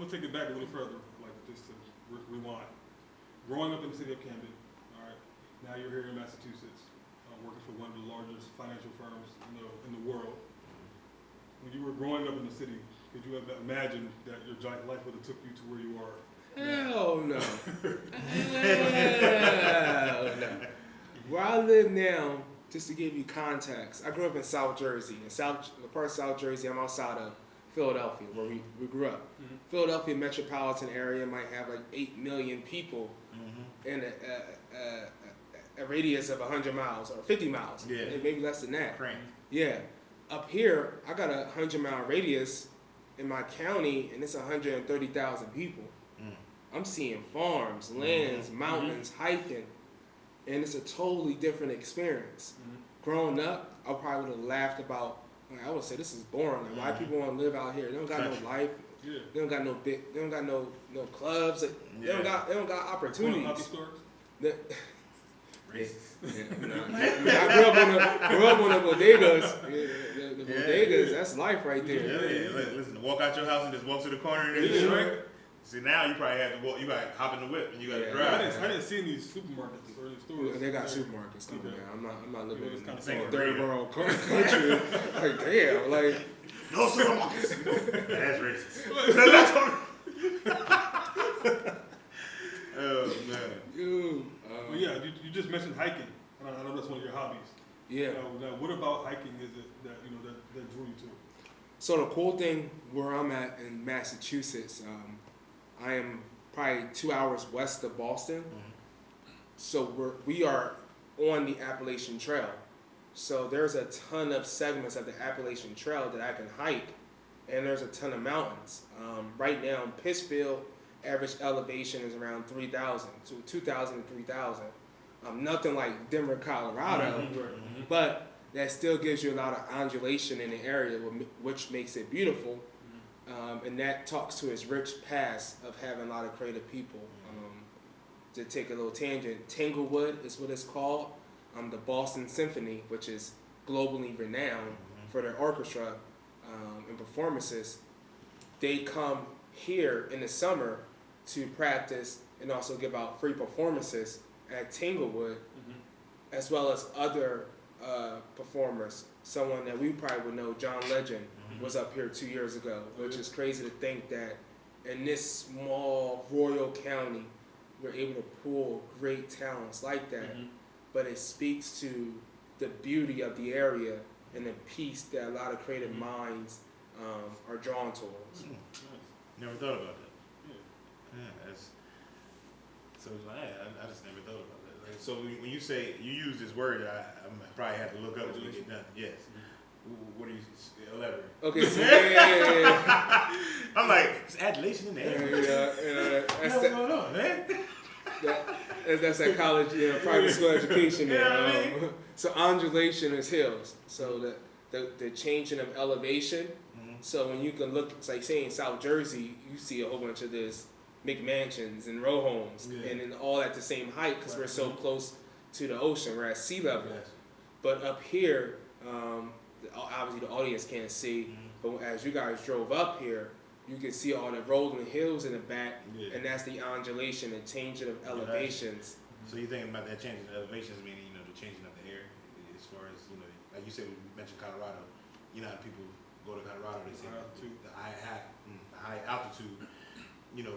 to take it back a little further, like just to rewind. Growing up in the city of Camden, all right. Now you're here in Massachusetts, working for one of the largest financial firms in the world. When you were growing up in the city, could you have imagined that your life would have took you to where you are? Hell no. Hell no. Where I live now, just to give you context, I grew up in South Jersey. In the part of South Jersey, I'm outside of Philadelphia, where we grew up. Mm-hmm. Philadelphia metropolitan area might have like 8 million people in a radius of 100 miles or 50 miles. Yeah. Maybe less than that. Right. Yeah. Up here, I got a 100-mile radius in my county, and it's 130,000 people. I'm seeing farms, lands, mountains, hiking, and it's a totally different experience. Growing up, I probably would have laughed about. I would say this is boring. Like, why people want to live out here? They don't got no life. Yeah. They don't got no big. They don't got no clubs. They don't got opportunities. Hobby stores. Racist. I grew up on the bodegas. The bodegas, that's life right there. Yeah. Listen, walk out your house and just walk to the corner and just right. See, now you probably have to walk. You got to hop in the whip and you got to drive. I didn't see any supermarkets or any stores. They got supermarkets too, man. I'm not living in a third world country. Like damn, like no supermarkets. That's racist. Oh man. Well, yeah, you just mentioned hiking. I know that's one of your hobbies. Yeah. Now, what about hiking is it that that drew you to? So the cool thing where I'm at in Massachusetts, I am probably 2 hours west of Boston. So we are on the Appalachian Trail. So there's a ton of segments of the Appalachian Trail that I can hike, and there's a ton of mountains. Right now in Pittsfield, average elevation is around 3,000, so 2,000 to 3,000. Nothing like Denver, Colorado, but that still gives you a lot of undulation in the area, which makes it beautiful. And that talks to its rich past of having a lot of creative people. To take a little tangent, Tanglewood is what it's called. The Boston Symphony, which is globally renowned for their orchestra and performances, they come here in the summer to practice and also give out free performances at Tanglewood, as well as other performers. Someone that we probably would know, John Legend, was up here 2 years ago, which is crazy to think that in this small rural county, we're able to pull great talents like that. But it speaks to the beauty of the area and the peace that a lot of creative minds are drawn towards. Never thought about that. That's so. I just never thought about that. Like, so when you say you use this word, I probably have to look up when we get done. Yes. What do you elaborate? Okay, so I'm like, it's adulation in the air. What's going on, man? That's that college, private school education. So undulation is hills. So the changing of elevation. So when you can look, it's like say in South Jersey, you see a whole bunch of this McMansions and row homes, and then all at the same height because we're so close to the ocean. We're at sea level. But up here, obviously the audience can't see, but as you guys drove up here, you can see all the rolling hills in the back, and that's the undulation and changing of elevations. So you're thinking about that changing of elevations, meaning the changing of the air, as far as like you said, we mentioned Colorado. You know how people go to Colorado, they say the high altitude,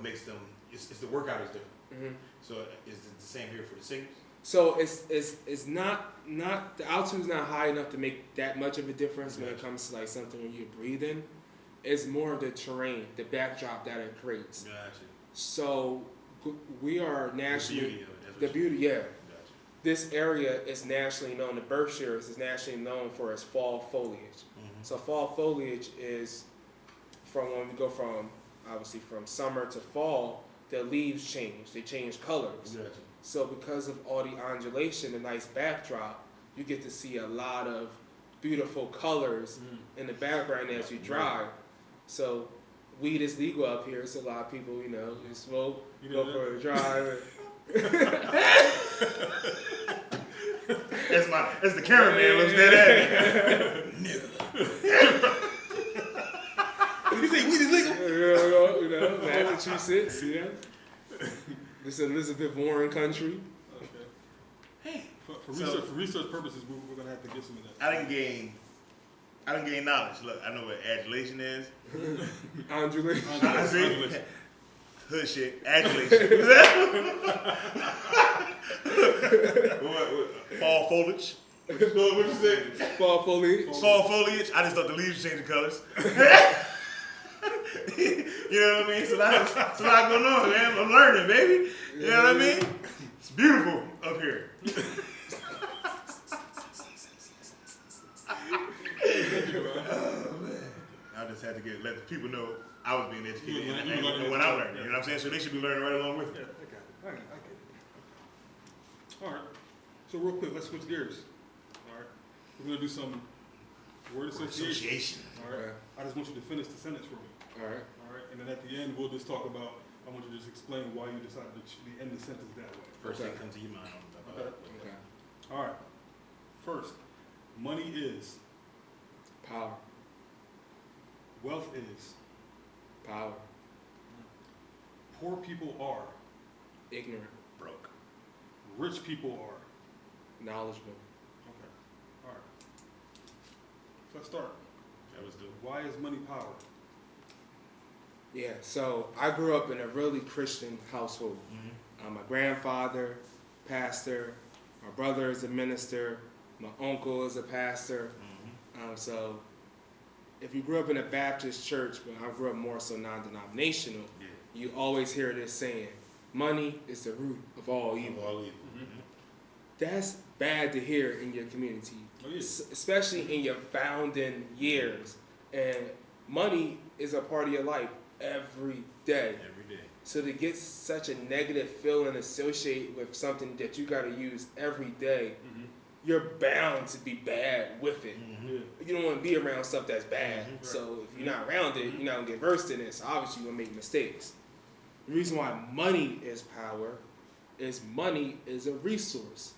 makes them. It's the workout is different. So is it the same here for the singers? So it's not the altitude's not high enough to make that much of a difference when it comes to like something when you're breathing. It's more of the terrain, the backdrop that it creates. Gotcha. So we are nationally the beauty, yeah. Gotcha. This area is nationally known. The Berkshires is nationally known for its fall foliage. So fall foliage is from when we go from summer to fall. The leaves change. They change colors. Gotcha. So because of all the undulation, the nice backdrop, you get to see a lot of beautiful colors in the background as you drive. So weed is legal up here, so a lot of people, you smoke, go for a drive. That's the cameraman looks dead at me. He said weed is legal. Massachusetts, yeah. This is Elizabeth Warren country. Okay. Hey. For So- research purposes, we're gonna have to get some of that. I didn't gain knowledge. Look, I know what adulation is. Undulation. I see. Hood shit. Adulation. what? Fall foliage. What you say? Fall foliage. Fall foliage. I just thought the leaves changing colors. You know what I mean? So that's a lot going on, man. I'm learning, baby. You know what I mean? It's beautiful up here. I just had to let the people know I was being educated and what I'm learning. You know what I'm saying? So they should be learning right along with me. Yeah, I get it. All right. So real quick, let's switch gears. All right. We're gonna do some word association. All right. I just want you to finish the sentence for me. All right. All right. And then at the end, we'll just talk about. I want you to just explain why you decided to end the sentence that way. First thing comes to your mind. Okay. All right. First, money is. Power. Wealth is. Power. Poor people are. Ignorant. Broke. Rich people are. Knowledgeable. Okay. All right. So let's start. That was dope. Why is money power? Yeah, so I grew up in a really Christian household. My grandfather, pastor, my brother is a minister, my uncle is a pastor. So if you grew up in a Baptist church, but I grew up more so non-denominational, you always hear this saying, money is the root of all evil. That's bad to hear in your community, especially in your founding years. And money is a part of your life every day. Every day. So to get such a negative feeling associated with something that you got to use every day, you're bound to be bad with it. You don't want to be around stuff that's bad. So if you're not around it, you're not going to get versed in it. So obviously you're going to make mistakes. The reason why money is power is money is a resource.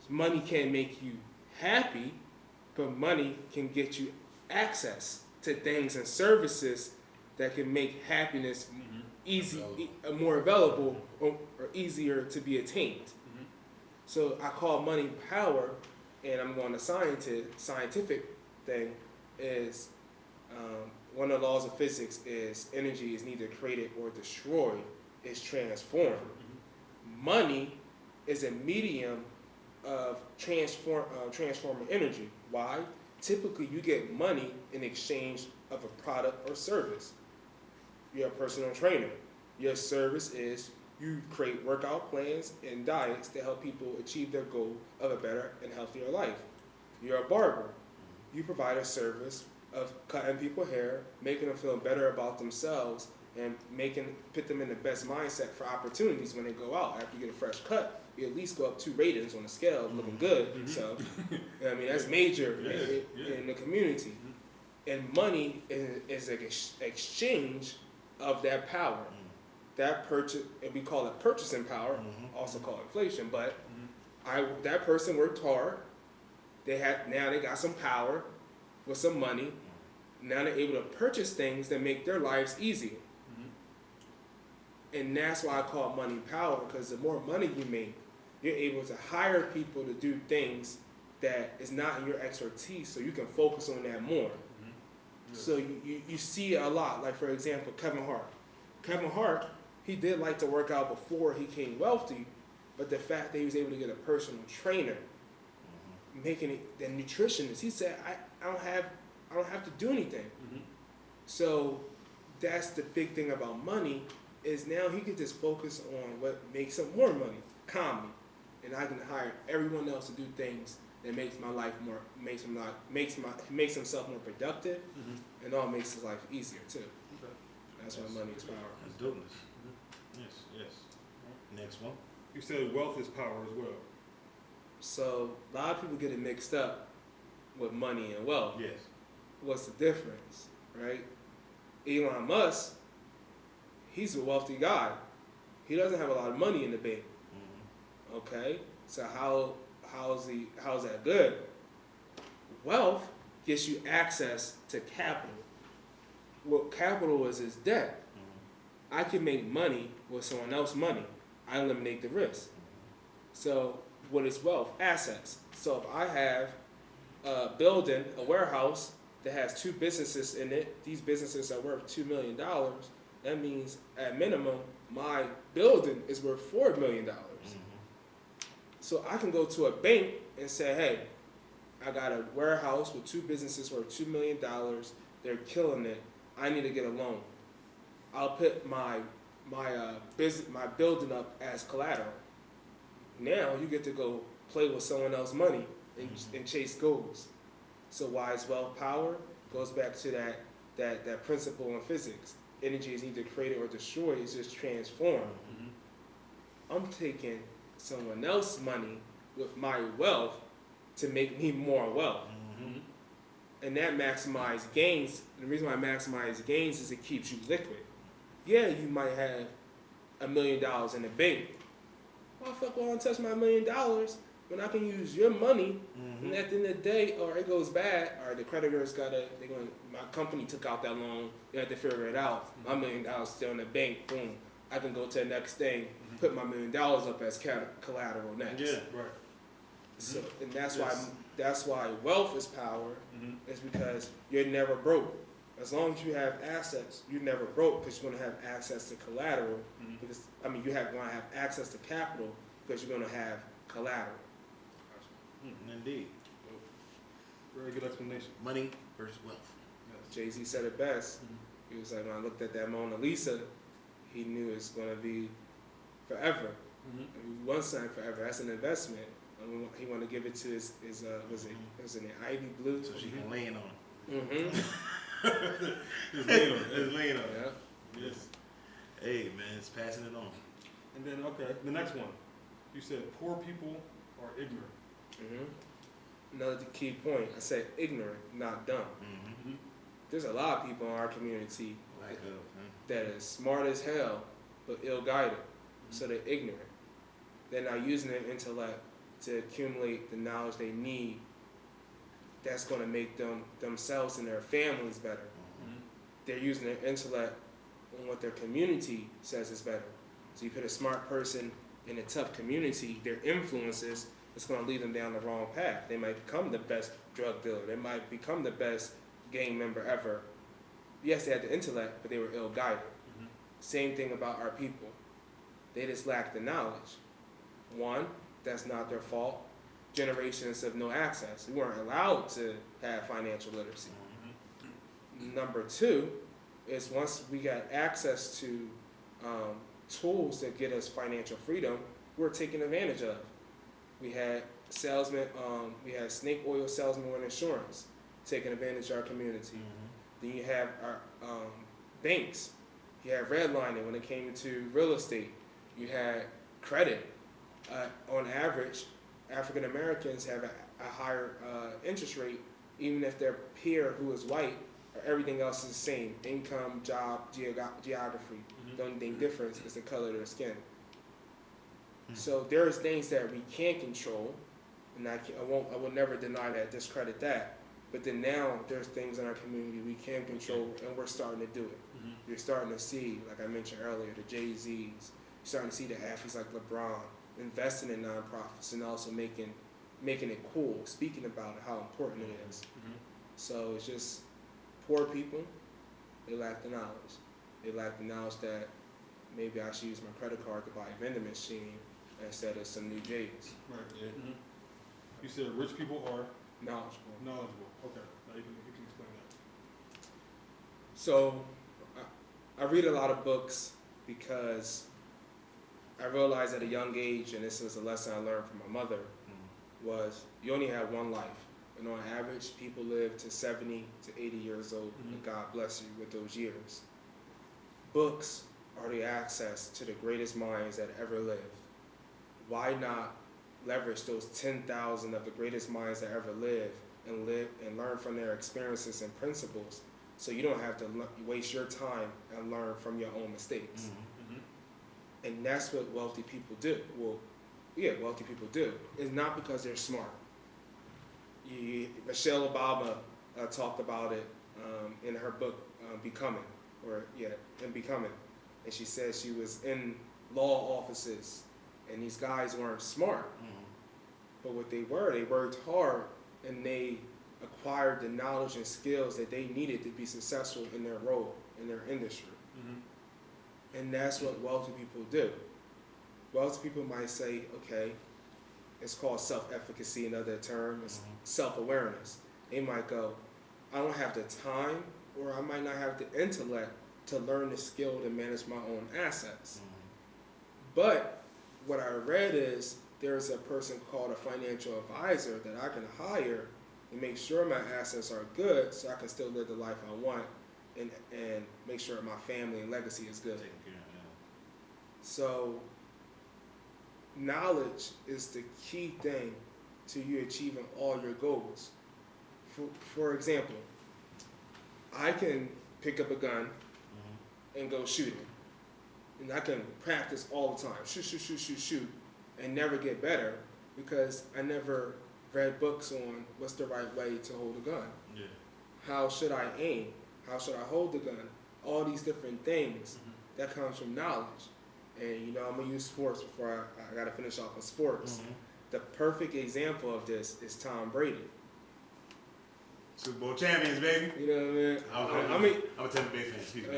Money can make you happy, but money can get you access to things and services that can make happiness more available or easier to be attained. So I call money power, and I'm going to scientific thing is one of the laws of physics is energy is neither created or destroyed, it's transformed. Money is a medium of transforming energy. Why? Typically you get money in exchange of a product or service. You're a personal trainer. Your service is you create workout plans and diets to help people achieve their goal of a better and healthier life. You're a barber. You provide a service of cutting people's hair, making them feel better about themselves, and put them in the best mindset for opportunities when they go out. After you get a fresh cut, you at least go up 2 ratings on the scale, looking good. So, I mean, that's major in the community. And money is an exchange of that power. That purchase, and we call it purchasing power, also called inflation. But that person worked hard. Now they got some power with some money. Now they're able to purchase things that make their lives easier. And that's why I call money power, because the more money you make, you're able to hire people to do things that is not in your expertise, so you can focus on that more. So you see it a lot. Like, for example, Kevin Hart. Kevin Hart, he did like to work out before he became wealthy, but the fact that he was able to get a personal trainer, making it the nutritionist, he said, I don't have to do anything. So that's the big thing about money, is now he can just focus on what makes him more money, comedy, and I can hire everyone else to do things that makes my life more, makes himself more productive, and all makes his life easier too. That's why money is power. That's dopeness. Yes. Next one. You said wealth is power as well. So a lot of people get it mixed up with money and wealth. Yes. What's the difference, right? Elon Musk, he's a wealthy guy. He doesn't have a lot of money in the bank. Okay, so how's that good? Wealth gives you access to capital. capital is debt. I can make money with someone else's money. I eliminate the risk. So what is wealth? Assets. So if I have a building, a warehouse that has two businesses in it, these businesses are worth $2 million. That means at minimum, my building is worth $4 million. So I can go to a bank and say, hey, I got a warehouse with two businesses worth $2 million. They're killing it. I need to get a loan. I'll put my building up as collateral. Now you get to go play with someone else's money and chase goals. So why is wealth power? Goes back to that principle in physics. Energy is either created or destroyed. It's just transformed. I'm taking someone else's money with my wealth to make me more wealth. And that maximizes gains. And the reason why I maximize gains is it keeps you liquid. Yeah, you might have $1 million in the bank. Why the fuck won't I touch my $1 million when I can use your money? And at the end of the day, or it goes bad, or the creditors my company took out that loan, they have to figure it out. My $1 million still in the bank, boom. I can go to the next thing, put my $1 million up as collateral next. Yeah, right. So, and that's why wealth is power, is because you're never broke. As long as you have assets, you're never broke because you're going to have access to collateral. Because you're going to have access to capital because you're going to have collateral. Indeed. Very good explanation. Money versus wealth. Jay-Z said it best. He was like, when I looked at that Mona Lisa, he knew it's going to be forever. One sign forever. That's an investment. He wanted to give it to his was it an ivy blue? So she can lean on Mm-hmm. Just laying on it. It's lean on Yeah. Yes. Hey man, it's passing it on. And then, okay, the next one. You said poor people are ignorant. Another key point. I said ignorant, not dumb. There's a lot of people in our community that is smart as hell, but ill-guided. So they're ignorant. They're not using their intellect to accumulate the knowledge they need that's going to make themselves and their families better. They're using their intellect on what their community says is better. So you put a smart person in a tough community, their influences, it's going to lead them down the wrong path. They might become the best drug dealer. They might become the best gang member ever. Yes, they had the intellect, but they were ill-guided. Same thing about our people. They just lack the knowledge. One, that's not their fault. Generations of no access. We weren't allowed to have financial literacy. Number two is once we got access to tools that get us financial freedom, we're taken advantage of. We had salesmen, we had snake oil salesmen with insurance, taking advantage of our community. Then you have our banks. You had redlining when it came to real estate. You had credit. On average, African Americans have a higher interest rate, even if their peer who is white, everything else is the same. Income, job, geography. The only thing different is the color of their skin. So there's things that we can't control, and I will never deny that, discredit that. But then now there's things in our community we can control, and we're starting to do it. You're starting to see, like I mentioned earlier, the Jay-Z's. You're starting to see the athletes like LeBron investing in nonprofits and also making it cool, speaking about how important it is. So it's just poor people, they lack the knowledge. They lack the knowledge that maybe I should use my credit card to buy a vending machine instead of some new J's. Right. You said rich people are Knowledgeable. knowledgeable. Okay. Now you can explain that. So I read a lot of books because I realized at a young age, and this is a lesson I learned from my mother, was you only have one life. And on average, people live to 70 to 80 years old, and God bless you with those years. Books are the access to the greatest minds that ever lived. Why not leverage those 10,000 of the greatest minds that ever lived and learn from their experiences and principles, so you don't have to waste your time and learn from your own mistakes. And that's what wealthy people do. Well, yeah, wealthy people do. It's not because they're smart. Michelle Obama talked about it in her book, Becoming. and becoming. And she said she was in law offices, and these guys weren't smart. But what they worked hard, and they acquired the knowledge and skills that they needed to be successful in their role, in their industry. And that's what wealthy people do. Wealthy people might say, okay, it's called self-efficacy in other terms, self-awareness. They might go, I don't have the time, or I might not have the intellect to learn the skill to manage my own assets. But what I read is there's a person called a financial advisor that I can hire and make sure my assets are good so I can still live the life I want and make sure my family and legacy is good. So knowledge is the key thing to you achieving all your goals. For example, I can pick up a gun and go shooting. And I can practice all the time, shoot, and never get better because I never read books on what's the right way to hold a gun. Yeah. How should I aim? How should I hold the gun? All these different things that comes from knowledge. And you know, I'm gonna use sports before I gotta finish off with sports. The perfect example of this is Tom Brady. Super Bowl champions, baby. You know what I mean? I'm a Tampa Bay fan. Excuse me.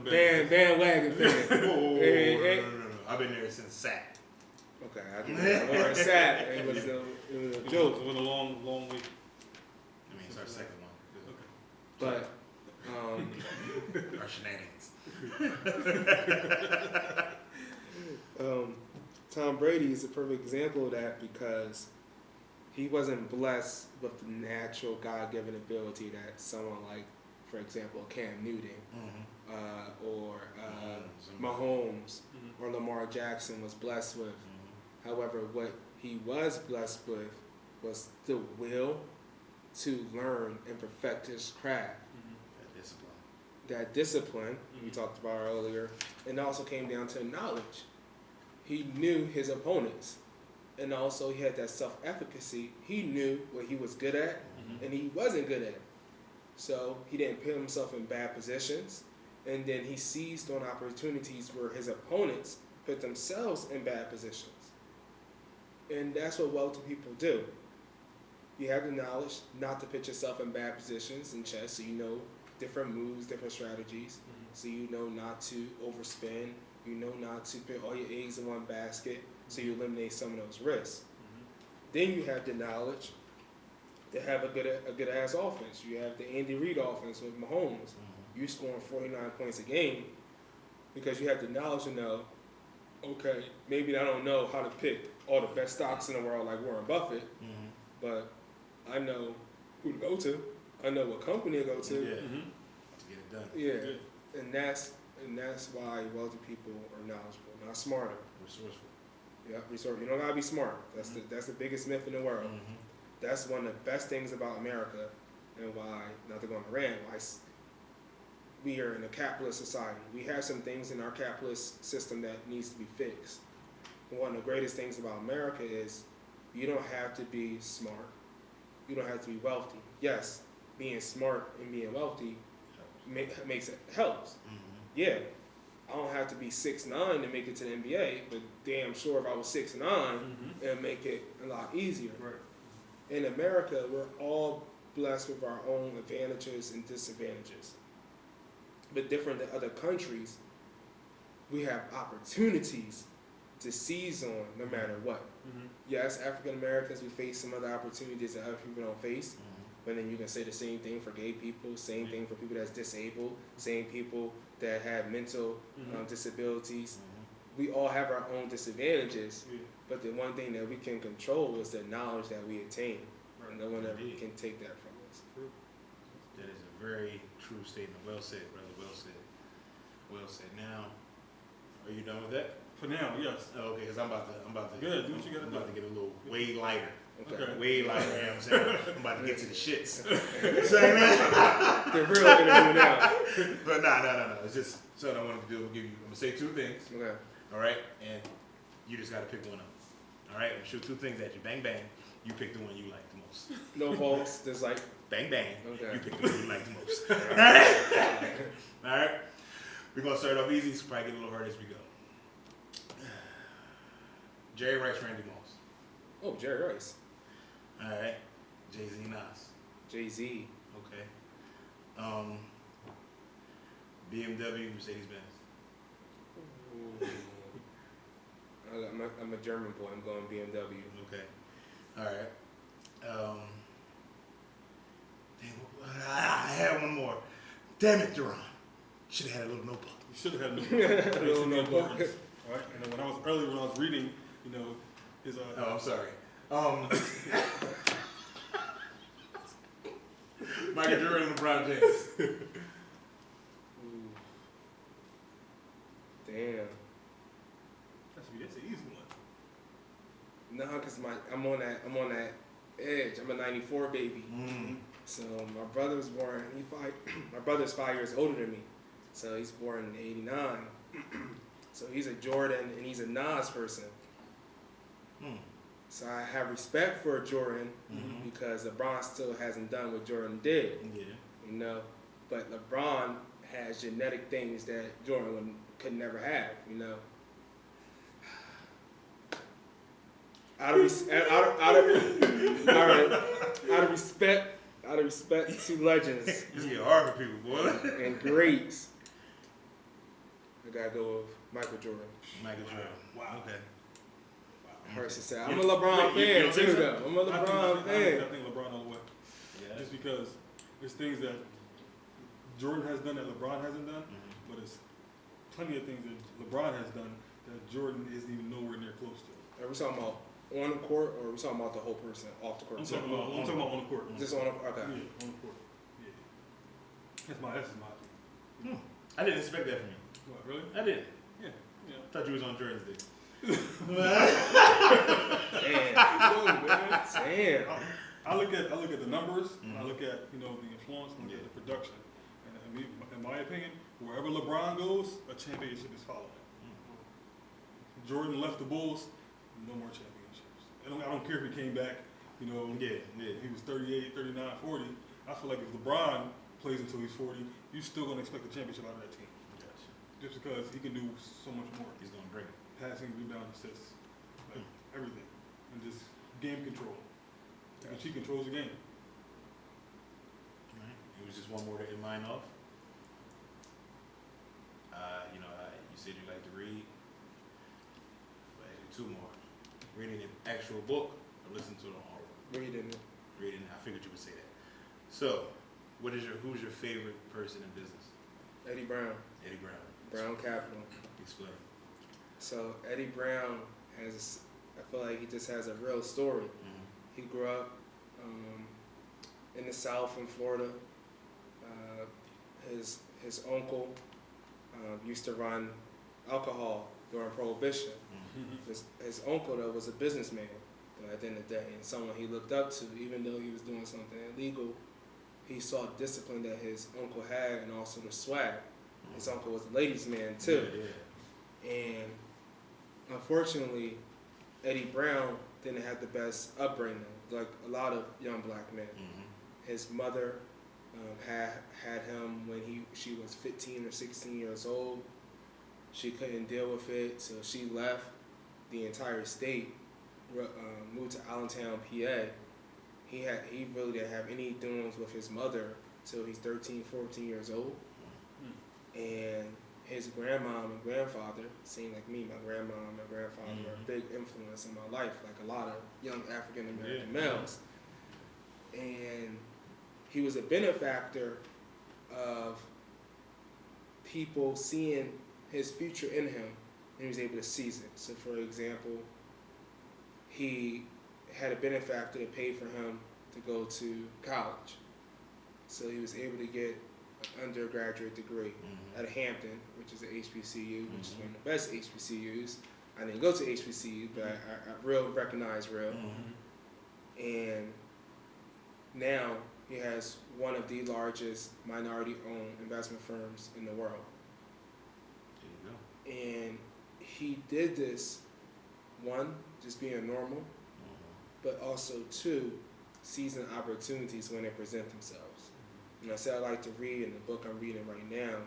Bandwagon fan. No. I've been there since Sack. Okay, I can remember Sack. It was a joke. It was a long, long week. I mean, it's our second one. But Our shenanigans. Tom Brady is a perfect example of that because he wasn't blessed with the natural God-given ability that someone like, for example, Cam Newton or Mahomes or Lamar Jackson was blessed with. However, what he was blessed with was the will to learn and perfect his craft. That discipline we talked about earlier, and also came down to knowledge. He knew his opponents, and also he had that self-efficacy. He knew what he was good at and he wasn't good at. So he didn't put himself in bad positions, and then he seized on opportunities where his opponents put themselves in bad positions. And that's what wealthy people do. You have the knowledge not to put yourself in bad positions in chess, so you know different moves, different strategies, so you know not to overspend, you know not to put all your eggs in one basket, so you eliminate some of those risks. Then you have the knowledge to have a good ass offense. You have the Andy Reid offense with Mahomes. You scoring 49 points a game because you have the knowledge to know, okay, maybe I don't know how to pick all the best stocks in the world like Warren Buffett, but I know who to go to. I know what company to go to. To get it done. Yeah, and that's why wealthy people are knowledgeable, not smarter. Resourceful. Yeah, resourceful. You don't gotta be smart. That's the biggest myth in the world. That's one of the best things about America, and why, not to go on a rant, why we are in a capitalist society. We have some things in our capitalist system that needs to be fixed. And one of the greatest things about America is you don't have to be smart. You don't have to be wealthy. Yes, being smart and being wealthy helps. Yeah, I don't have to be 6'9" to make it to the NBA, but damn sure if I was 6'9", it'd make it a lot easier. Right. In America, we're all blessed with our own advantages and disadvantages. But different than other countries, we have opportunities to seize on no matter what. Yes, African Americans, we face some other opportunities that other people don't face. But then you can say the same thing for gay people, same thing for people that's disabled, same people that have mental disabilities. We all have our own disadvantages, but the one thing that we can control is the knowledge that we attain. No one ever can take that from us. That is a very true statement. Well said, brother. Well said. Well said. Now, are you done with that? For now, yes. Oh, okay, because I'm about to. Good. Do what you gotta I'm do. about to get a little way lighter. Okay. Way lighter. You know what I'm saying? I'm about to get to the shits. The real interview now. But no. It's just something I wanted to do. I'm gonna say two things. Okay. All right, and you just gotta pick one up. All right, I'm shoot two things at you. Bang bang. You pick the one you like the most. No balls. Just like bang bang. Okay. You pick the one you like the most. All right. We're gonna start off easy, so probably get a little hard as we go. Jerry Rice, Randy Moss. Oh, Jerry Rice. All right. Jay-Z, Nas. Jay-Z. Okay. BMW, Mercedes Benz. I'm a German boy. I'm going BMW. Okay. All right. Damn, I had one more. Damn it, Duran. Should have had a little notebook. You should have had a Little notebook. notebook. All right. And then when I was reading, you know, his Oh, I'm sorry. Michael Jordan and LeBron James. Ooh. Damn. that's an easy one. No, cause I'm on that edge. I'm a '94 baby. So my brother was born. My brother's 5 years older than me, so he's born in '89. So he's a Jordan and he's a Nas person. So I have respect for Jordan because LeBron still hasn't done what Jordan did. Yeah. You know, but LeBron has genetic things that Jordan could never have. You know. Out of respect to legends This get hard for people, boy. and greats, I gotta go with Michael Jordan. Michael Jordan. Wow. Okay. Hurts to say. I'm a LeBron you fan don't think too, so? though. I'm a LeBron I fan. think LeBron all the way. Yeah. Just because there's things that Jordan has done that LeBron hasn't done, but there's plenty of things that LeBron has done that Jordan isn't even nowhere near close to. Are we talking about on the court or are we talking about the whole person off the court? I'm talking about on the court. Just on the okay. Yeah, on the court. Yeah. That's my opinion. I didn't expect that from you. What, really? I didn't. Yeah. Yeah. I thought you was on Jordan's day. Damn. Damn. I look at the numbers. I look at the influence. I look at the production. And I mean, in my opinion, wherever LeBron goes, a championship is following. Jordan left the Bulls, no more championships. I don't care if he came back. Yeah. He was 38, 39, 40. I feel like if LeBron plays until he's 40, you're still gonna expect a championship out of that team. Gotcha. Just because he can do so much more. He's gonna bring it. Passing, rebound, assists, like everything, and just game control. Because he controls the game. Right. It was just one more to end mine off. You said you like to read. But two more. Reading an actual book or listen to it on audio. Reading. I figured you would say that. So, who's your favorite person in business? Eddie Brown. Eddie Brown. Brown Capital. Explain. So Eddie Brown has, I feel like he just has a real story. He grew up in the South in Florida. His uncle used to run alcohol during Prohibition. His uncle though was a businessman at the end of the day, and someone he looked up to, even though he was doing something illegal. He saw discipline that his uncle had, and also the swag. His uncle was a ladies' man too. Yeah. And unfortunately, Eddie Brown didn't have the best upbringing, like a lot of young black men. His mother had him when she was 15 or 16 years old. She couldn't deal with it, so she left the entire state, moved to Allentown, PA. He really didn't have any dealings with his mother till he's 13, 14 years old. And his grandma and grandfather, seemed like me, my grandma and my grandfather were a big influence in my life, like a lot of young African American males. And he was a benefactor of people seeing his future in him, and he was able to seize it. So, for example, he had a benefactor that paid for him to go to college. So he was able to get an undergraduate degree at Hampton, which is an HBCU, which is one of the best HBCUs. I didn't go to HBCU, but I recognize real. And now he has one of the largest minority-owned investment firms in the world. There you go. And he did this, one, just being normal, but also two, seizing opportunities when they present themselves. And I said I like to read, in the book I'm reading right now,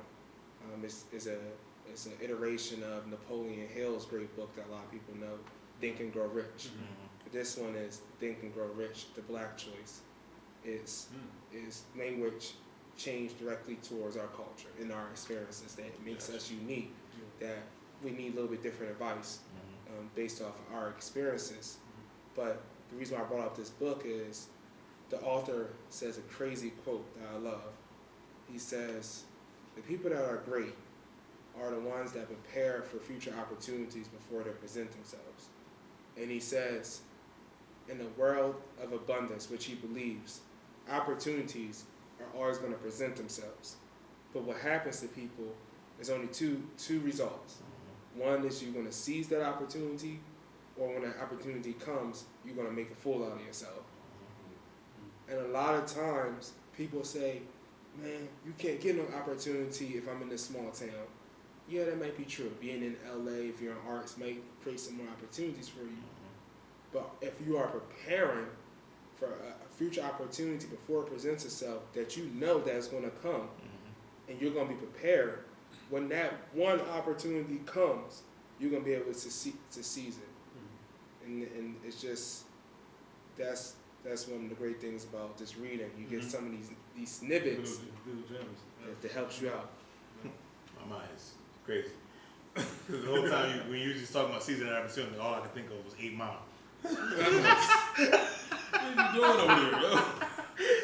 It's an iteration of Napoleon Hill's great book that a lot of people know, Think and Grow Rich. But this one is Think and Grow Rich, the Black choice. Is language changed directly towards our culture and our experiences that makes us unique, that we need a little bit different advice based off of our experiences. But the reason why I brought up this book is the author says a crazy quote that I love. He says, the people that are great are the ones that prepare for future opportunities before they present themselves. And he says, in a world of abundance, which he believes, opportunities are always going to present themselves. But what happens to people is only two results. One is you're going to seize that opportunity, or when that opportunity comes, you're going to make a fool out of yourself. And a lot of times, people say, man, you can't get no opportunity if I'm in this small town. Yeah, that might be true. Being in LA, if you're in arts, might create some more opportunities for you. But if you are preparing for a future opportunity before it presents itself, that you know that it's going to come, and you're going to be prepared, when that one opportunity comes, you're going to be able to seize it. And it's just, that's one of the great things about this reading. You get some of these snippets little gems. that helps you out. My mind is crazy. Because the whole time when you just talking about season and opportunity, all I could think of was 8 Mile. What are you doing over there, yo?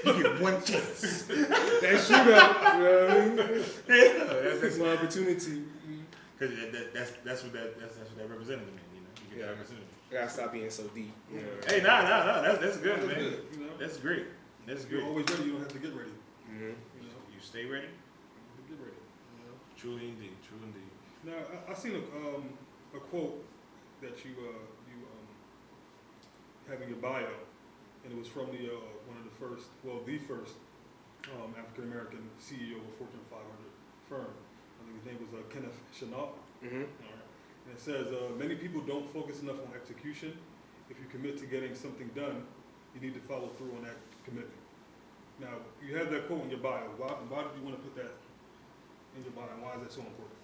You get one chance. That's true, though. You know what I mean? Yeah, That's my opportunity. Because that's what that represented to me. You know, you get that opportunity. I gotta stop being so deep. You know? Hey, nah, that's good, man. Good, you know? That's great. That's If you're great. always ready, you don't have to get ready. Mm-hmm. You know, You stay ready. get ready. You know? Truly indeed. True indeed. Now, I seen a quote that you have in your bio, and it was from the the first African American CEO of a Fortune 500 firm. I think his name was Kenneth Chenault. Mm-hmm. All right. And it says, many people don't focus enough on execution. If you commit to getting something done, you need to follow through on that commitment. Now, you have that quote in your bio. Why did you want to put that in your bio, and why is that so important?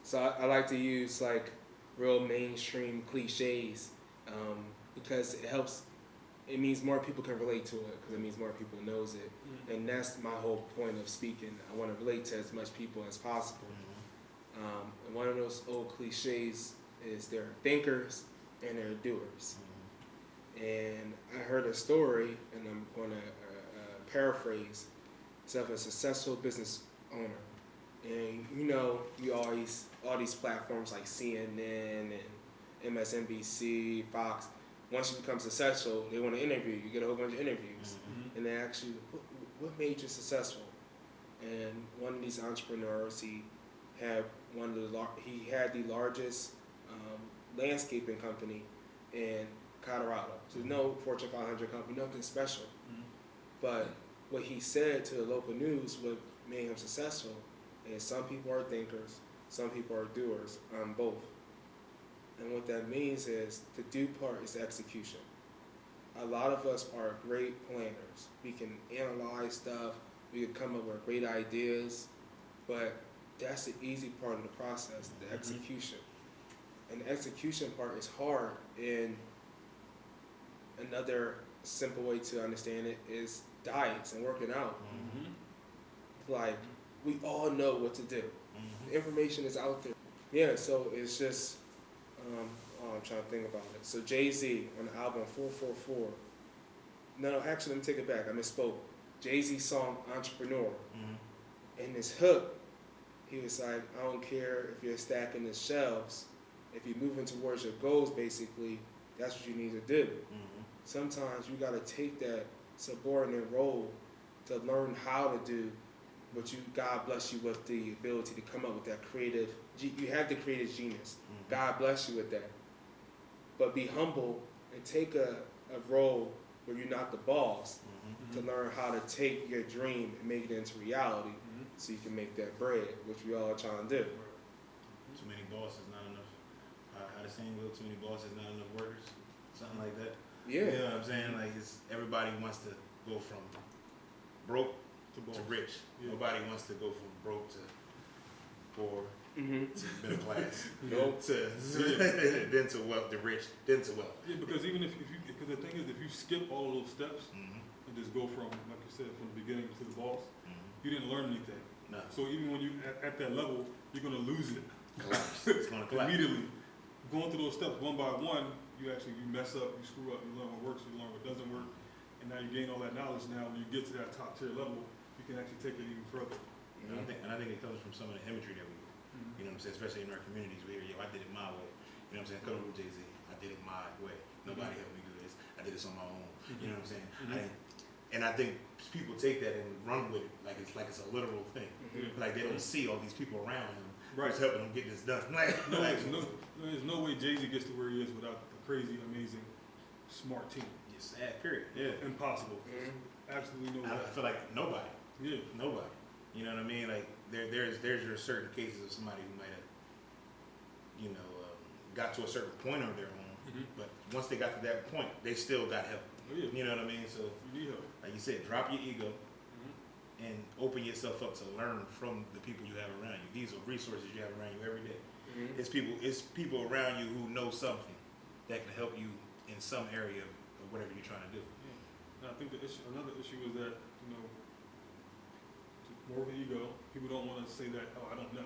So I like to use like real mainstream cliches because it helps. It means more people can relate to it because it means more people knows it, and that's my whole point of speaking. I want to relate to as much people as possible. And one of those old cliches is they're thinkers and they're doers. And I heard a story, and I'm going to paraphrase, of a successful business owner. And you know, all these platforms like CNN and MSNBC, Fox, once you become successful, they want to interview you. You get a whole bunch of interviews. And they ask you, what made you successful? And one of these entrepreneurs, he had the largest landscaping company in Colorado. So no Fortune 500 company, nothing special. But what he said to the local news, what made him successful, is some people are thinkers, some people are doers. I'm both. And what that means is the do part is the execution. A lot of us are great planners. We can analyze stuff, we can come up with great ideas, but that's the easy part of the process, the execution. And the execution part is hard. And another simple way to understand it is diets and working out. Like, we all know what to do. The information is out there. Yeah, so it's just, I'm trying to think about it. So Jay-Z on the album 444. No, actually, let me take it back. I misspoke. Jay-Z song Entrepreneur. In this hook, he was like, I don't care if you're stacking the shelves. If you're moving towards your goals, basically, that's what you need to do. Sometimes you got to take that subordinate role to learn how to do what God bless you with the ability to come up with that creative. You have the creative genius. God bless you with that. But be humble and take a role where you're not the boss to learn how to take your dream and make it into reality so you can make that bread, which we all are trying to do. Too many bosses, not enough. How the saying go? Too many bosses, not enough workers. Something like that. Yeah. You know what I'm saying? Like everybody wants to go from broke boss. to rich. Yeah. Nobody wants to go from broke to poor Mm-hmm. to middle class Nope. to then to wealth, to rich, then to wealth. Yeah, because even if you, because the thing is, if you skip all of those steps Mm-hmm. and just go from, like you said, from the beginning to the boss, Mm-hmm. you didn't learn anything. No, So even when you at that level, you're gonna lose it collapse. It's gonna collapse. immediately. Going through those steps one by one, you mess up, you screw up, you learn what works, you learn what doesn't work, and now you gain all that knowledge. Now when you get to that top tier level, you can actually take it even further. And I think it comes from some of the imagery that we, you know what I'm saying, especially in our communities, we hear, yo, I did it my way. You know what I'm saying? Come with Jay-Z, I did it my way. Nobody helped me do this. I did this on my own. You know what I'm saying? And I think people take that and run with it like it's a literal thing. Like they don't see all these people around him who's helping them get this done. There's no way Jay-Z gets to where he is without a crazy, amazing, smart team. It's sad, period. Yeah. Impossible. Absolutely no way. I feel like nobody. Yeah. Nobody. You know what I mean? Like there's your certain cases of somebody who might have, you know, got to a certain point on their own, but once they got to that point, they still got help. Oh, yeah. You know what I mean? So You need help. like you said, drop your ego and open yourself up to learn from the people you have around you. These are resources you have around you every day. It's people around you who know something that can help you in some area of whatever you're trying to do. And I think another issue is that, more of the ego. People don't want to say that. Oh, I don't know.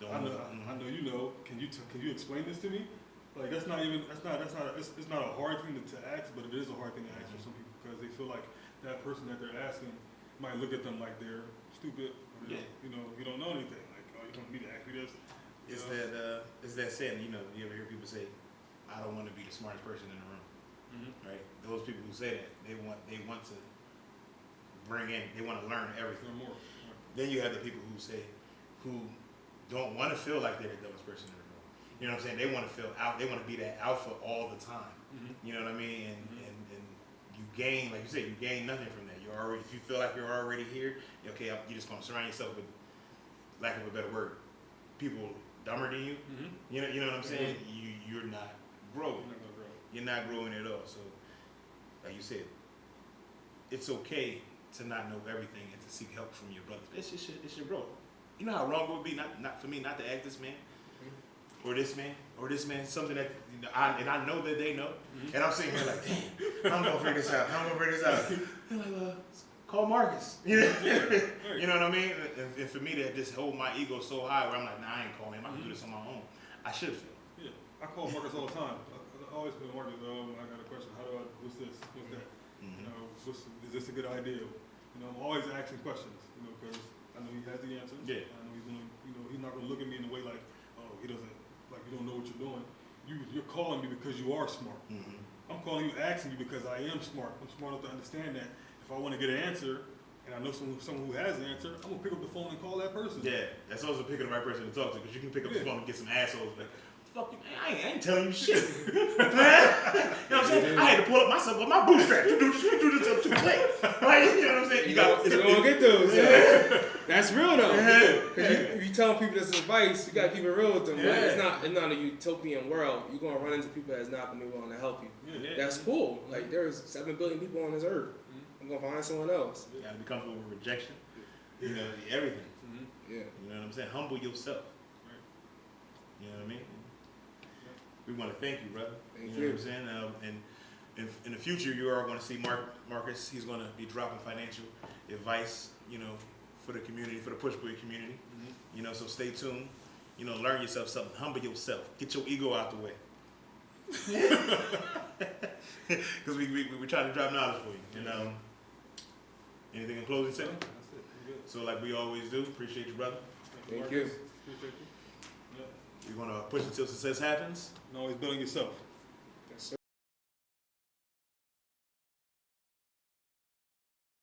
I know you know. Can you explain this to me? Like it's not a hard thing to ask, but it is a hard thing to ask for some people because they feel like that person that they're asking might look at them like they're stupid. Or you don't know anything. Like, oh, you want me to ask you this? It's that saying, you ever hear people say, I don't want to be the smartest person in the room, right? Those people who say that, they want to bring in, they want to learn everything. More. Then you have the people who don't want to feel like they're the dumbest person in the room. You know what I'm saying? They want to feel out, they want to be that alpha all the time. You know what I mean? And you gain, like you said, you gain nothing from that. If you feel like you're already here, okay, you're just going to surround yourself with, lack of a better word, people dumber than you. You know what I'm saying? You're not growing. You're not growing at all. So, like you said, it's okay to not know everything and to seek help from your brothers. It's your bro. You know how wrong it would be not for me not to ask this man, or this man, something that I know that they know, and I'm sitting here like, damn, I'm gonna figure this out. They're like, call Marcus. You know what I mean? And for me to just hold my ego so high, where I'm like, nah, I ain't calling him. I can do this on my own. I should feel. Yeah, I call Marcus all the time. I always been Marcus. I got a question. What's this? What's that? Is this a good idea? I'm always asking questions. Because I know he has the answers. Yeah. I know he's going. He's not going to look at me in a way like, oh, he doesn't, like you don't know what you're doing. You're calling me because you are smart. I'm calling you, asking you because I am smart. I'm smart enough to understand that if I want to get an answer, and I know someone who has the answer, I'm gonna pick up the phone and call that person. Yeah, that's also picking the right person to talk to, because you can pick up the phone and get some assholes like, fuck you, man, I ain't telling you shit. You know what I'm saying? I had to pull up myself with my bootstraps. You do this up too late. Right? You know what I'm saying? You don't get those. Yeah. That's real though. Because you tell people this advice, you gotta keep it real with them. Right? It's not a utopian world. You're gonna run into people that's not gonna be willing to help you. That's cool. Like there's 7 billion people on this earth. I'm gonna find someone else. You gotta be comfortable with rejection. Everything. Yeah. You know what I'm saying? Humble yourself. You know what I mean? We want to thank you, brother. Thank you. Know what I'm saying? And in the future, you are going to see Marcus. He's going to be dropping financial advice, for the community, for the Push Boy community. So stay tuned. Learn yourself something. Humble yourself. Get your ego out the way. Because we're trying to drop knowledge for you. Anything in closing, Sam? That's it. We're good. So like we always do, appreciate you, brother. Thank you. Appreciate you. We're going to push until success happens. And always building yourself.